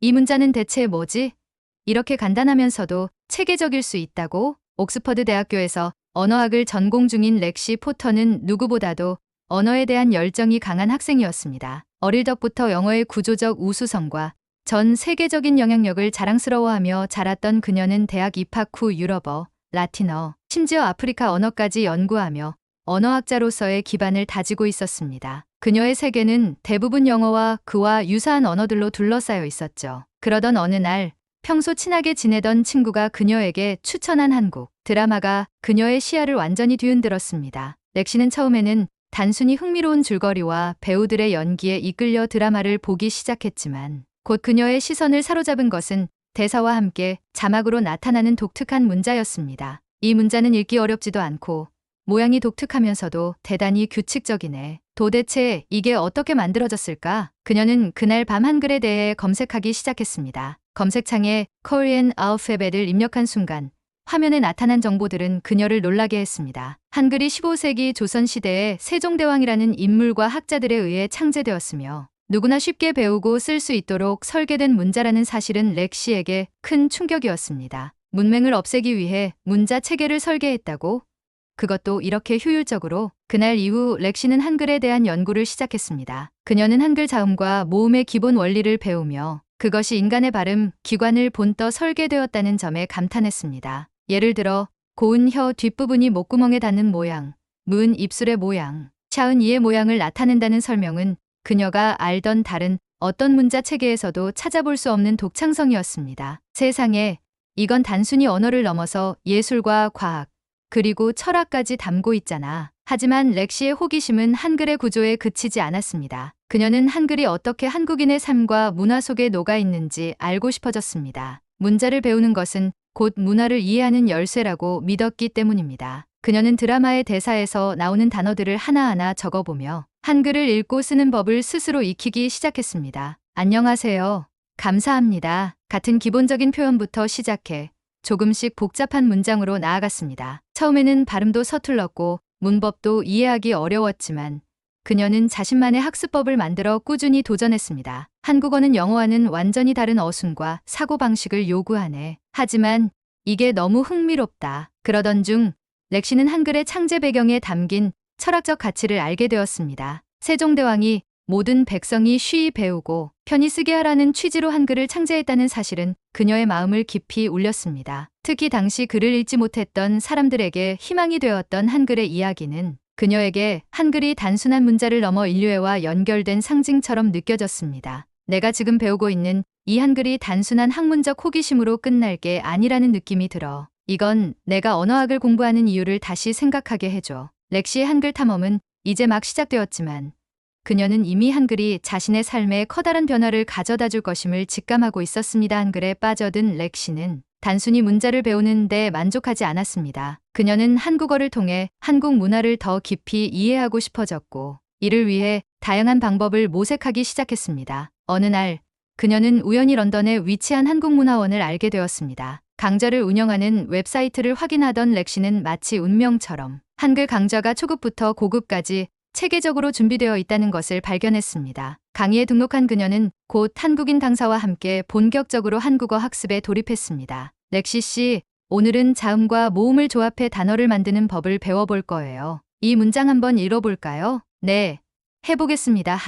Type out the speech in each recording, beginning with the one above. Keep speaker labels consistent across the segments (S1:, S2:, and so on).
S1: 이 문자는 대체 뭐지? 이렇게 간단하면서도 체계적일 수 있다고? 옥스퍼드 대학교에서 언어학을 전공 중인 렉시 포터는 누구보다도 언어에 대한 열정이 강한 학생이었습니다. 어릴 적부터 영어의 구조적 우수성과 전 세계적인 영향력을 자랑스러워하며 자랐던 그녀는 대학 입학 후 유럽어, 라틴어, 심지어 아프리카 언어까지 연구하며 언어학자로서의 기반을 다지고 있었습니다. 그녀의 세계는 대부분 영어와 그와 유사한 언어들로 둘러싸여 있었죠. 그러던 어느 날 평소 친하게 지내던 친구가 그녀에게 추천한 한국 드라마가 그녀의 시야를 완전히 뒤흔들었습니다. 렉시는 처음에는 단순히 흥미로운 줄거리와 배우들의 연기에 이끌려 드라마를 보기 시작했지만 곧 그녀의 시선을 사로잡은 것은 대사와 함께 자막으로 나타나는 독특한 문자였습니다. 이 문자는 읽기 어렵지도 않고 모양이 독특하면서도 대단히 규칙적이네. 도대체 이게 어떻게 만들어졌을까? 그녀는 그날 밤 한글에 대해 검색하기 시작했습니다. 검색창에 Korean 알파벳을 입력한 순간 화면에 나타난 정보들은 그녀를 놀라게 했습니다. 한글이 15세기 조선시대에 세종대왕이라는 인물과 학자들에 의해 창제되었으며 누구나 쉽게 배우고 쓸 수 있도록 설계된 문자라는 사실은 렉시에게 큰 충격이었습니다. 문맹을 없애기 위해 문자 체계를 설계했다고? 그것도 이렇게 효율적으로? 그날 이후 렉시는 한글에 대한 연구를 시작했습니다. 그녀는 한글 자음과 모음의 기본 원리를 배우며 그것이 인간의 발음, 기관을 본떠 설계되었다는 점에 감탄했습니다. 예를 들어 고은 혀 뒷부분이 목구멍에 닿는 모양, 무은 입술의 모양, 샤은 이의 모양을 나타낸다는 설명은 그녀가 알던 다른 어떤 문자 체계에서도 찾아볼 수 없는 독창성이었습니다. 세상에, 이건 단순히 언어를 넘어서 예술과 과학, 그리고 철학까지 담고 있잖아. 하지만 렉시의 호기심은 한글의 구조에 그치지 않았습니다. 그녀는 한글이 어떻게 한국인의 삶과 문화 속에 녹아 있는지 알고 싶어졌습니다. 문자를 배우는 것은 곧 문화를 이해하는 열쇠라고 믿었기 때문입니다. 그녀는 드라마의 대사에서 나오는 단어들을 하나하나 적어보며 한글을 읽고 쓰는 법을 스스로 익히기 시작했습니다. 안녕하세요. 감사합니다. 같은 기본적인 표현부터 시작해 조금씩 복잡한 문장으로 나아갔습니다. 처음에는 발음도 서툴렀고 문법도 이해하기 어려웠지만 그녀는 자신만의 학습법을 만들어 꾸준히 도전했습니다. 한국어는 영어와는 완전히 다른 어순과 사고방식을 요구하네. 하지만 이게 너무 흥미롭다. 그러던 중 렉시는 한글의 창제 배경에 담긴 철학적 가치를 알게 되었습니다. 세종대왕이 모든 백성이 쉬이 배우고 편히 쓰게 하라는 취지로 한글을 창제했다는 사실은 그녀의 마음을 깊이 울렸습니다. 특히 당시 글을 읽지 못했던 사람들에게 희망이 되었던 한글의 이야기는 그녀에게 한글이 단순한 문자를 넘어 인류애와 연결된 상징처럼 느껴졌습니다. 내가 지금 배우고 있는 이 한글이 단순한 학문적 호기심으로 끝날 게 아니라는 느낌이 들어. 이건 내가 언어학을 공부하는 이유를 다시 생각하게 해줘. 렉시의 한글 탐험은 이제 막 시작되었지만 그녀는 이미 한글이 자신의 삶에 커다란 변화를 가져다 줄 것임을 직감하고 있었습니다. 한글에 빠져든 렉시는 단순히 문자를 배우는 데 만족하지 않았습니다. 그녀는 한국어를 통해 한국 문화를 더 깊이 이해하고 싶어졌고 이를 위해 다양한 방법을 모색하기 시작했습니다. 어느 날 그녀는 우연히 런던에 위치한 한국문화원을 알게 되었습니다. 강좌를 운영하는 웹사이트를 확인하던 렉시는 마치 운명처럼 한글 강좌가 초급부터 고급까지 체계적으로 준비되어 있다는 것을 발견했습니다. 강의에 등록한 그녀는 곧 한국인 강사와 함께 본격적으로 한국어 학습에 돌입했습니다. 렉시 씨, 오늘은 자음과 모음을 조합해 단어를 만드는 법을 배워볼 거예요. 이 문장 한번 읽어볼까요? 네, 해보겠습니다.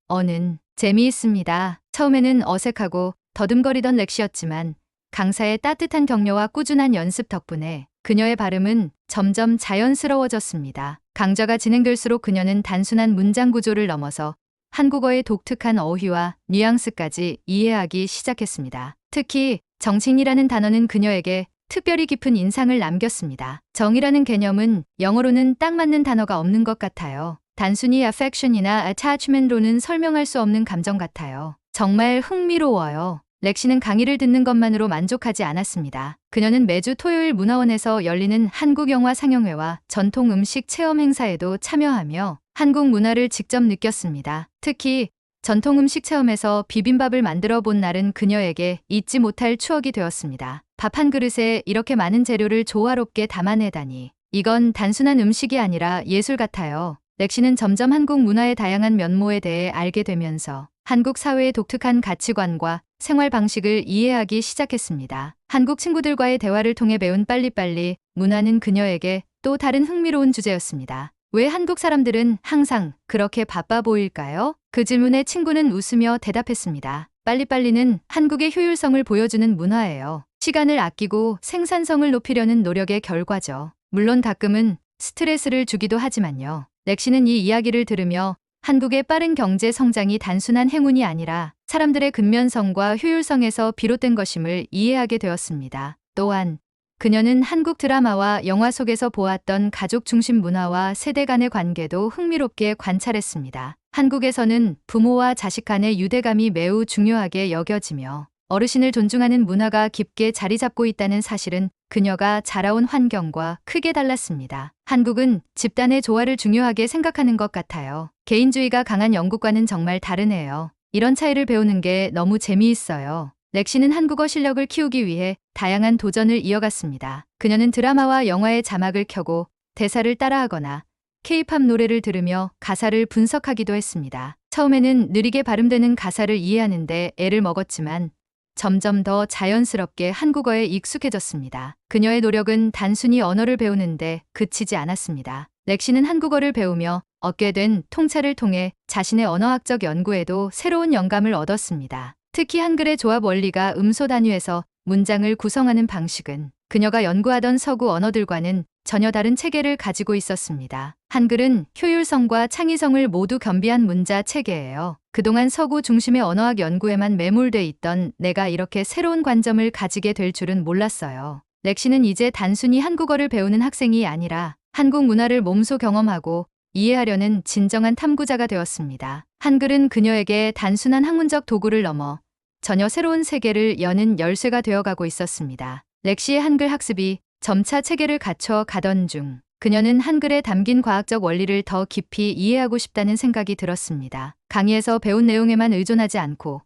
S1: 어는 재미있습니다. 처음에는 어색하고 더듬거리던 렉시였지만 강사의 따뜻한 격려와 꾸준한 연습 덕분에 그녀의 발음은 점점 자연스러워졌습니다. 강좌가 진행될수록 그녀는 단순한 문장 구조를 넘어서 한국어의 독특한 어휘와 뉘앙스까지 이해하기 시작했습니다. 특히 정칭이라는 단어는 그녀에게 특별히 깊은 인상을 남겼습니다. 정이라는 개념은 영어로는 딱 맞는 단어가 없는 것 같아요. 단순히 affection이나 attachment로는 설명할 수 없는 감정 같아요. 정말 흥미로워요. 렉시는 강의를 듣는 것만으로 만족하지 않았습니다. 그녀는 매주 토요일 문화원에서 열리는 한국 영화 상영회와 전통 음식 체험 행사에도 참여하며 한국 문화를 직접 느꼈습니다. 특히 전통 음식 체험에서 비빔밥을 만들어 본 날은 그녀에게 잊지 못할 추억이 되었습니다. 밥 한 그릇에 이렇게 많은 재료를 조화롭게 담아내다니. 이건 단순한 음식이 아니라 예술 같아요. 렉시는 점점 한국 문화의 다양한 면모에 대해 알게 되면서 한국 사회의 독특한 가치관과 생활 방식을 이해하기 시작했습니다. 한국 친구들과의 대화를 통해 배운 빨리빨리 문화는 그녀에게 또 다른 흥미로운 주제였습니다. 왜 한국 사람들은 항상 그렇게 바빠 보일까요? 그 질문에 친구는 웃으며 대답했습니다. 빨리빨리는 한국의 효율성을 보여주는 문화예요. 시간을 아끼고 생산성을 높이려는 노력의 결과죠. 물론 가끔은 스트레스를 주기도 하지만요. 렉시는 이 이야기를 들으며 한국의 빠른 경제 성장이 단순한 행운이 아니라 사람들의 근면성과 효율성에서 비롯된 것임을 이해하게 되었습니다. 또한 그녀는 한국 드라마와 영화 속에서 보았던 가족 중심 문화와 세대 간의 관계도 흥미롭게 관찰했습니다. 한국에서는 부모와 자식 간의 유대감이 매우 중요하게 여겨지며 어르신을 존중하는 문화가 깊게 자리 잡고 있다는 사실은 그녀가 자라온 환경과 크게 달랐습니다. 한국은 집단의 조화를 중요하게 생각하는 것 같아요. 개인주의가 강한 영국과는 정말 다르네요. 이런 차이를 배우는 게 너무 재미있어요. 렉시는 한국어 실력을 키우기 위해 다양한 도전을 이어갔습니다. 그녀는 드라마와 영화의 자막을 켜고 대사를 따라하거나 K-팝 노래를 들으며 가사를 분석하기도 했습니다. 처음에는 느리게 발음되는 가사를 이해하는데 애를 먹었지만 점점 더 자연스럽게 한국어에 익숙해졌습니다. 그녀의 노력은 단순히 언어를 배우는데 그치지 않았습니다. 렉시는 한국어를 배우며 얻게 된 통찰을 통해 자신의 언어학적 연구에도 새로운 영감을 얻었습니다. 특히 한글의 조합 원리가 음소 단위에서 문장을 구성하는 방식은 그녀가 연구하던 서구 언어들과는 전혀 다른 체계를 가지고 있었습니다. 한글은 효율성과 창의성을 모두 겸비한 문자 체계예요. 그동안 서구 중심의 언어학 연구에만 매몰돼 있던 내가 이렇게 새로운 관점을 가지게 될 줄은 몰랐어요. 렉시는 이제 단순히 한국어를 배우는 학생이 아니라 한국 문화를 몸소 경험하고 이해하려는 진정한 탐구자가 되었습니다. 한글은 그녀에게 단순한 학문적 도구를 넘어 전혀 새로운 세계를 여는 열쇠가 되어가고 있었습니다. 렉시의 한글 학습이 점차 체계를 갖춰 가던 중 그녀는 한글에 담긴 과학적 원리를 더 깊이 이해하고 싶다는 생각이 들었습니다. 강의에서 배운 내용에만 의존하지 않고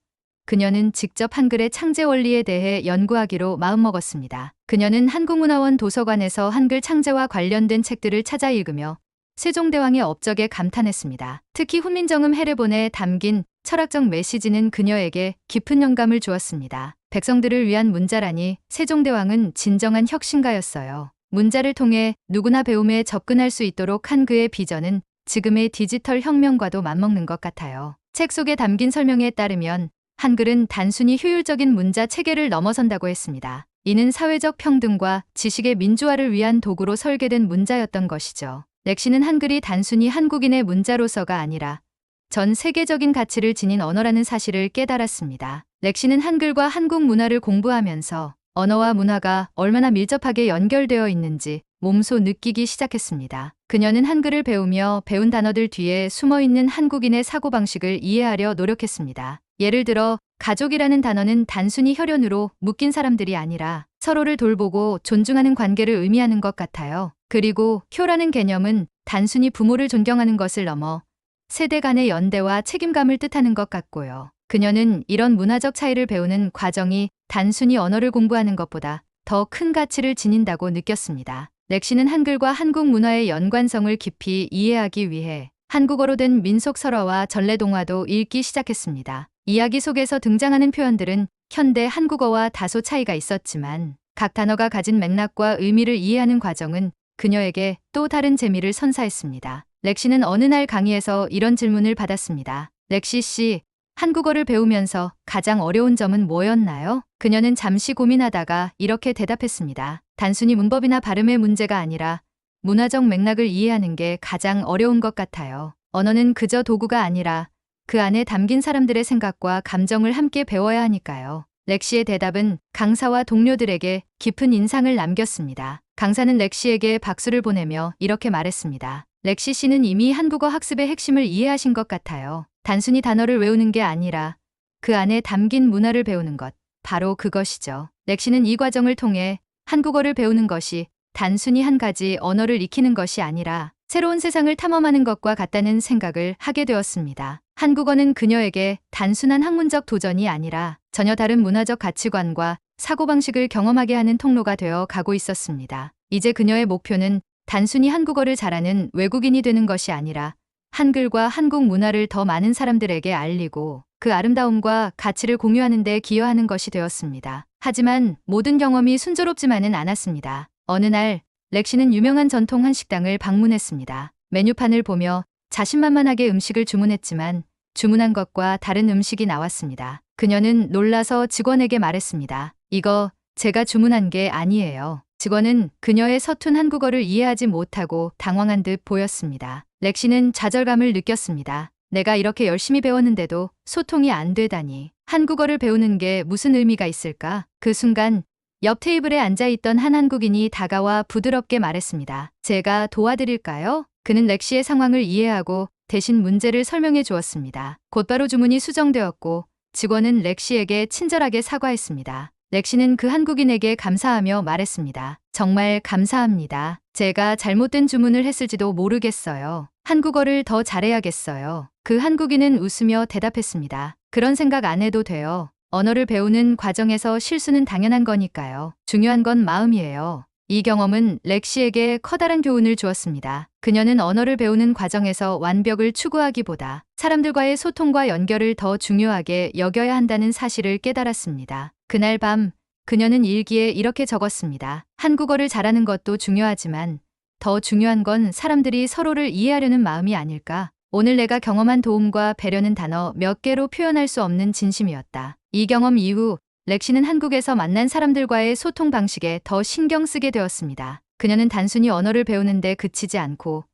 S1: 그녀는 직접 한글의 창제 원리에 대해 연구하기로 마음먹었습니다. 그녀는 한국문화원 도서관에서 한글 창제와 관련된 책들을 찾아 읽으며 세종대왕의 업적에 감탄했습니다. 특히 훈민정음 해례본에 담긴 철학적 메시지는 그녀에게 깊은 영감을 주었습니다. 백성들을 위한 문자라니 세종대왕은 진정한 혁신가였어요. 문자를 통해 누구나 배움에 접근할 수 있도록 한 그의 비전은 지금의 디지털 혁명과도 맞먹는 것 같아요. 책 속에 담긴 설명에 따르면 한글은 단순히 효율적인 문자 체계를 넘어선다고 했습니다. 이는 사회적 평등과 지식의 민주화를 위한 도구로 설계된 문자였던 것이죠. 렉시는 한글이 단순히 한국인의 문자로서가 아니라 전 세계적인 가치를 지닌 언어라는 사실을 깨달았습니다. 렉시는 한글과 한국 문화를 공부하면서 언어와 문화가 얼마나 밀접하게 연결되어 있는지 몸소 느끼기 시작했습니다. 그녀는 한글을 배우며 배운 단어들 뒤에 숨어있는 한국인의 사고방식을 이해하려 노력했습니다. 예를 들어 가족이라는 단어는 단순히 혈연으로 묶인 사람들이 아니라 서로를 돌보고 존중하는 관계를 의미하는 것 같아요. 그리고 효라는 개념은 단순히 부모를 존경하는 것을 넘어 세대 간의 연대와 책임감을 뜻하는 것 같고요. 그녀는 이런 문화적 차이를 배우는 과정이 단순히 언어를 공부하는 것보다 더 큰 가치를 지닌다고 느꼈습니다. 렉시는 한글과 한국 문화의 연관성을 깊이 이해하기 위해 한국어로 된 민속 설화와 전래동화도 읽기 시작했습니다. 이야기 속에서 등장하는 표현들은 현대 한국어와 다소 차이가 있었지만 각 단어가 가진 맥락과 의미를 이해하는 과정은 그녀에게 또 다른 재미를 선사했습니다. 렉시는 어느 날 강의에서 이런 질문을 받았습니다. 렉시 씨, 한국어를 배우면서 가장 어려운 점은 뭐였나요? 그녀는 잠시 고민하다가 이렇게 대답했습니다. 단순히 문법이나 발음의 문제가 아니라 문화적 맥락을 이해하는 게 가장 어려운 것 같아요. 언어는 그저 도구가 아니라 그 안에 담긴 사람들의 생각과 감정을 함께 배워야 하니까요. 렉시의 대답은 강사와 동료들에게 깊은 인상을 남겼습니다. 강사는 렉시에게 박수를 보내며 이렇게 말했습니다. 렉시 씨는 이미 한국어 학습의 핵심을 이해하신 것 같아요. 단순히 단어를 외우는 게 아니라 그 안에 담긴 문화를 배우는 것, 바로 그것이죠. 렉시는 이 과정을 통해 한국어를 배우는 것이 단순히 한 가지 언어를 익히는 것이 아니라 새로운 세상을 탐험하는 것과 같다는 생각을 하게 되었습니다. 한국어는 그녀에게 단순한 학문적 도전이 아니라 전혀 다른 문화적 가치관과 사고방식을 경험하게 하는 통로가 되어 가고 있었습니다. 이제 그녀의 목표는 단순히 한국어를 잘하는 외국인이 되는 것이 아니라 한글과 한국 문화를 더 많은 사람들에게 알리고 그 아름다움과 가치를 공유하는 데 기여하는 것이 되었습니다. 하지만 모든 경험이 순조롭지만은 않았습니다. 어느 날 렉시는 유명한 전통 한식당을 방문했습니다. 메뉴판을 보며 자신만만하게 음식을 주문했지만 주문한 것과 다른 음식이 나왔습니다. 그녀는 놀라서 직원에게 말했습니다. 이거 제가 주문한 게 아니에요. 직원은 그녀의 서툰 한국어를 이해하지 못하고 당황한 듯 보였습니다. 렉시는 좌절감을 느꼈습니다. 내가 이렇게 열심히 배웠는데도 소통이 안 되다니. 한국어를 배우는 게 무슨 의미가 있을까? 그 순간 옆 테이블에 앉아있던 한 한국인이 다가와 부드럽게 말했습니다. 제가 도와드릴까요? 그는 렉시의 상황을 이해하고 대신 문제를 설명해 주었습니다. 곧바로 주문이 수정되었고 직원은 렉시에게 친절하게 사과했습니다. 렉시는 그 한국인에게 감사하며 말했습니다. 정말 감사합니다. 제가 잘못된 주문을 했을지도 모르겠어요. 한국어를 더 잘해야겠어요. 그 한국인은 웃으며 대답했습니다. 그런 생각 안 해도 돼요. 언어를 배우는 과정에서 실수는 당연한 거니까요. 중요한 건 마음이에요. 이 경험은 렉시에게 커다란 교훈을 주었습니다. 그녀는 언어를 배우는 과정에서 완벽을 추구하기보다 사람들과의 소통과 연결을 더 중요하게 여겨야 한다는 사실을 깨달았습니다. 그날 밤 그녀는 일기에 이렇게 적었습니다. 한국어를 잘하는 것도 중요하지만 더 중요한 건 사람들이 서로를 이해하려는 마음이 아닐까. 오늘 내가 경험한 도움과 배려는 단어 몇 개로 표현할 수 없는 진심이었다. 이 경험 이후 렉시는 한국에서 만난 사람들과의 소통 방식에 더 신경 쓰게 되었습니다. 그녀는 단순히 언어를 배우는데 그치지 않고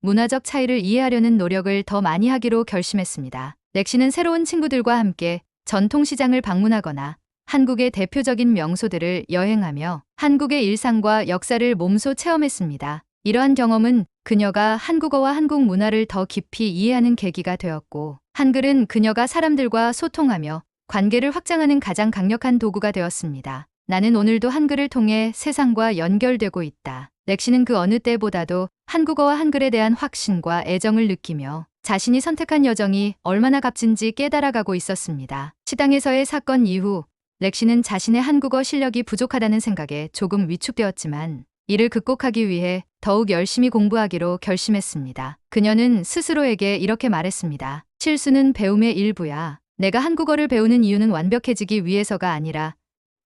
S1: 문화적 차이를 이해하려는 노력을 더 많이 하기로 결심했습니다. 렉시는 새로운 친구들과 함께 전통시장을 방문하거나 한국의 대표적인 명소들을 여행하며 한국의 일상과 역사를 몸소 체험했습니다. 이러한 경험은 그녀가 한국어와 한국 문화를 더 깊이 이해하는 계기가 되었고, 한글은 그녀가 사람들과 소통하며 관계를 확장하는 가장 강력한 도구가 되었습니다. 나는 오늘도 한글을 통해 세상과 연결되고 있다. 렉시는 그 어느 때보다도 한국어와 한글에 대한 확신과 애정을 느끼며 자신이 선택한 여정이 얼마나 값진지 깨달아가고 있었습니다. 시당에서의 사건 이후 렉시는 자신의 한국어 실력이 부족하다는 생각에 조금 위축되었지만 이를 극복하기 위해 더욱 열심히 공부하기로 결심했습니다. 그녀는 스스로에게 이렇게 말했습니다. 실수는 배움의 일부야. 내가 한국어를 배우는 이유는 완벽해지기 위해서가 아니라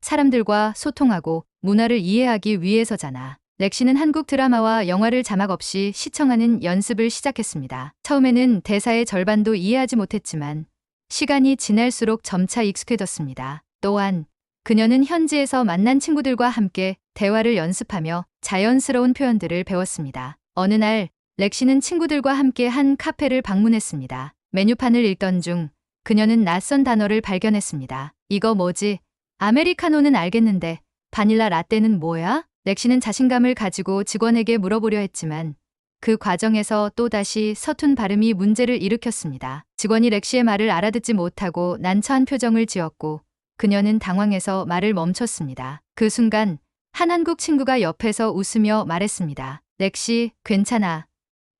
S1: 사람들과 소통하고 문화를 이해하기 위해서잖아. 렉시는 한국 드라마와 영화를 자막 없이 시청하는 연습을 시작했습니다. 처음에는 대사의 절반도 이해하지 못했지만 시간이 지날수록 점차 익숙해졌습니다. 또한 그녀는 현지에서 만난 친구들과 함께 대화를 연습하며 자연스러운 표현들을 배웠습니다. 어느 날 렉시는 친구들과 함께 한 카페를 방문했습니다. 메뉴판을 읽던 중 그녀는 낯선 단어를 발견했습니다. 이거 뭐지? 아메리카노는 알겠는데 바닐라 라떼는 뭐야? 렉시는 자신감을 가지고 직원에게 물어보려 했지만 그 과정에서 또다시 서툰 발음이 문제를 일으켰습니다. 직원이 렉시의 말을 알아듣지 못하고 난처한 표정을 지었고 그녀는 당황해서 말을 멈췄습니다. 그 순간 한 한국 친구가 옆에서 웃으며 말했습니다. 렉시, 괜찮아.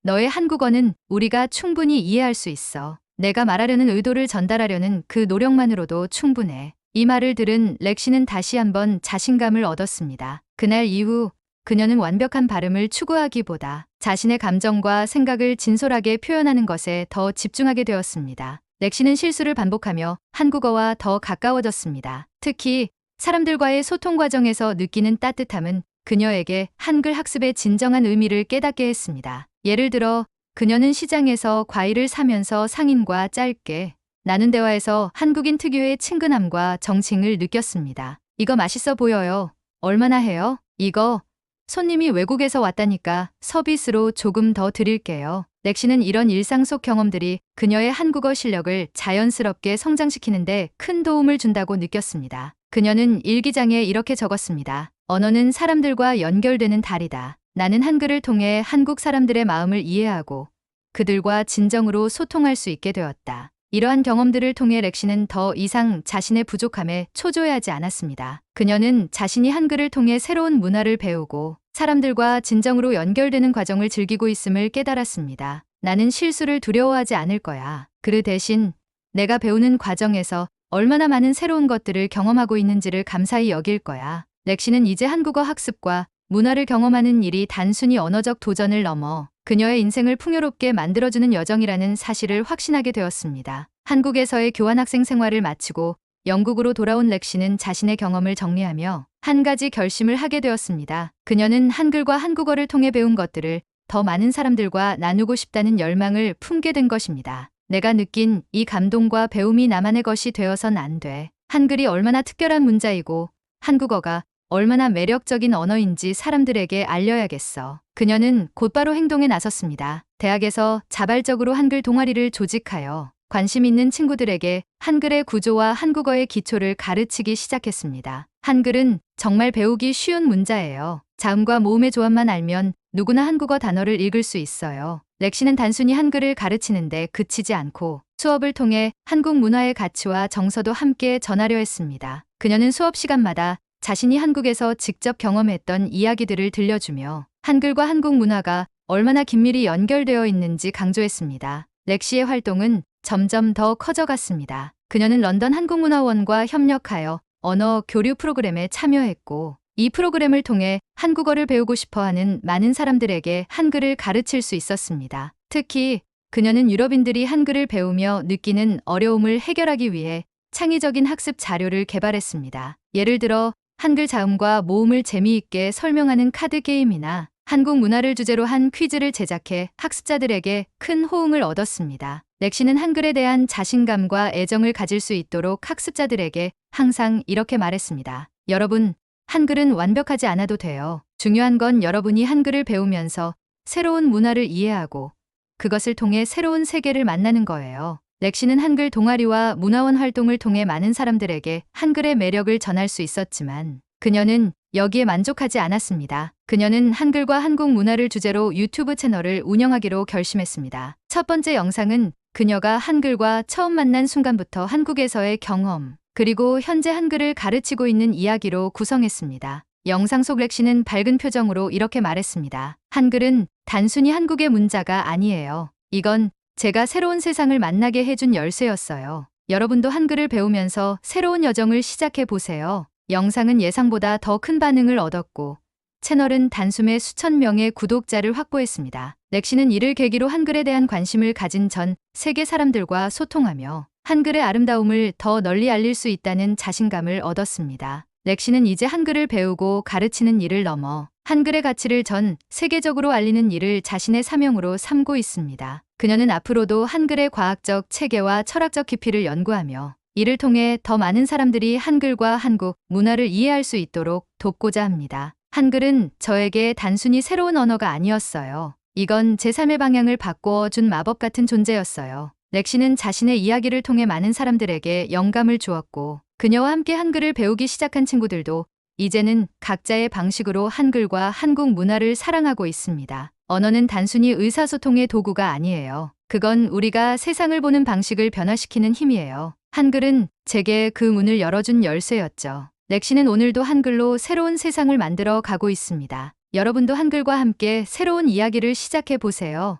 S1: 너의 한국어는 우리가 충분히 이해할 수 있어. 내가 말하려는 의도를 전달하려는 그 노력만으로도 충분해. 이 말을 들은 렉시는 다시 한번 자신감을 얻었습니다. 그날 이후 그녀는 완벽한 발음을 추구하기보다 자신의 감정과 생각을 진솔하게 표현하는 것에 더 집중하게 되었습니다. 렉시는 실수를 반복하며 한국어와 더 가까워졌습니다. 특히 사람들과의 소통 과정에서 느끼는 따뜻함은 그녀에게 한글 학습의 진정한 의미를 깨닫게 했습니다. 예를 들어 그녀는 시장에서 과일을 사면서 상인과 짧게 나눈 대화에서 한국인 특유의 친근함과 정칭을 느꼈습니다. 이거 맛있어 보여요. 얼마나 해요? 이거 손님이 외국에서 왔다니까 서비스로 조금 더 드릴게요. 렉시는 이런 일상 속 경험들이 그녀의 한국어 실력을 자연스럽게 성장시키는데 큰 도움을 준다고 느꼈습니다. 그녀는 일기장에 이렇게 적었습니다. 언어는 사람들과 연결되는 다리다. 나는 한글을 통해 한국 사람들의 마음을 이해하고 그들과 진정으로 소통할 수 있게 되었다. 이러한 경험들을 통해 렉시는 더 이상 자신의 부족함에 초조해하지 않았습니다. 그녀는 자신이 한글을 통해 새로운 문화를 배우고 사람들과 진정으로 연결되는 과정을 즐기고 있음을 깨달았습니다. 나는 실수를 두려워하지 않을 거야. 그 대신 내가 배우는 과정에서 얼마나 많은 새로운 것들을 경험하고 있는지를 감사히 여길 거야. 렉시는 이제 한국어 학습과 문화를 경험하는 일이 단순히 언어적 도전을 넘어 그녀의 인생을 풍요롭게 만들어주는 여정이라는 사실을 확신하게 되었습니다. 한국에서의 교환학생 생활을 마치고 영국으로 돌아온 렉시는 자신의 경험을 정리하며 한 가지 결심을 하게 되었습니다. 그녀는 한글과 한국어를 통해 배운 것들을 더 많은 사람들과 나누고 싶다는 열망을 품게 된 것입니다. 내가 느낀 이 감동과 배움이 나만의 것이 되어선 안 돼. 한글이 얼마나 특별한 문자이고 한국어가 얼마나 매력적인 언어인지 사람들에게 알려야겠어. 그녀는 곧바로 행동에 나섰습니다. 대학에서 자발적으로 한글 동아리를 조직하여 관심 있는 친구들에게 한글의 구조와 한국어의 기초를 가르치기 시작했습니다. 한글은 정말 배우기 쉬운 문자예요. 자음과 모음의 조합만 알면 누구나 한국어 단어를 읽을 수 있어요. 렉시는 단순히 한글을 가르치는데 그치지 않고 수업을 통해 한국 문화의 가치와 정서도 함께 전하려 했습니다. 그녀는 수업 시간마다 자신이 한국에서 직접 경험했던 이야기들을 들려주며 한글과 한국 문화가 얼마나 긴밀히 연결되어 있는지 강조했습니다. 렉시의 활동은 점점 더 커져갔습니다. 그녀는 런던 한국문화원과 협력하여 언어 교류 프로그램에 참여했고 이 프로그램을 통해 한국어를 배우고 싶어하는 많은 사람들에게 한글을 가르칠 수 있었습니다. 특히 그녀는 유럽인들이 한글을 배우며 느끼는 어려움을 해결하기 위해 창의적인 학습 자료를 개발했습니다. 예를 들어 한글 자음과 모음을 재미있게 설명하는 카드 게임이나 한국 문화를 주제로 한 퀴즈를 제작해 학습자들에게 큰 호응을 얻었습니다. 렉시는 한글에 대한 자신감과 애정을 가질 수 있도록 학습자들에게 항상 이렇게 말했습니다. 여러분, 한글은 완벽하지 않아도 돼요. 중요한 건 여러분이 한글을 배우면서 새로운 문화를 이해하고 그것을 통해 새로운 세계를 만나는 거예요. 렉시는 한글 동아리와 문화원 활동을 통해 많은 사람들에게 한글의 매력을 전할 수 있었지만 그녀는 여기에 만족하지 않았습니다. 그녀는 한글과 한국 문화를 주제로 유튜브 채널을 운영하기로 결심했습니다. 첫 번째 영상은 그녀가 한글과 처음 만난 순간부터 한국에서의 경험, 그리고 현재 한글을 가르치고 있는 이야기로 구성했습니다. 영상 속 렉시는 밝은 표정으로 이렇게 말했습니다. 한글은 단순히 한국의 문자가 아니에요. 이건 제가 새로운 세상을 만나게 해준 열쇠였어요. 여러분도 한글을 배우면서 새로운 여정을 시작해 보세요. 영상은 예상보다 더 큰 반응을 얻었고 채널은 단숨에 수천 명의 구독자를 확보했습니다. 렉시는 이를 계기로 한글에 대한 관심을 가진 전 세계 사람들과 소통하며 한글의 아름다움을 더 널리 알릴 수 있다는 자신감을 얻었습니다. 렉시는 이제 한글을 배우고 가르치는 일을 넘어 한글의 가치를 전 세계적으로 알리는 일을 자신의 사명으로 삼고 있습니다. 그녀는 앞으로도 한글의 과학적 체계와 철학적 깊이를 연구하며 이를 통해 더 많은 사람들이 한글과 한국 문화를 이해할 수 있도록 돕고자 합니다. 한글은 저에게 단순히 새로운 언어가 아니었어요. 이건 제 삶의 방향을 바꾸어 준 마법 같은 존재였어요. 렉시는 자신의 이야기를 통해 많은 사람들에게 영감을 주었고 그녀와 함께 한글을 배우기 시작한 친구들도 이제는 각자의 방식으로 한글과 한국 문화를 사랑하고 있습니다. 언어는 단순히 의사소통의 도구가 아니에요. 그건 우리가 세상을 보는 방식을 변화시키는 힘이에요. 한글은 제게 그 문을 열어준 열쇠였죠. 렉시는 오늘도 한글로 새로운 세상을 만들어 가고 있습니다. 여러분도 한글과 함께 새로운 이야기를 시작해 보세요.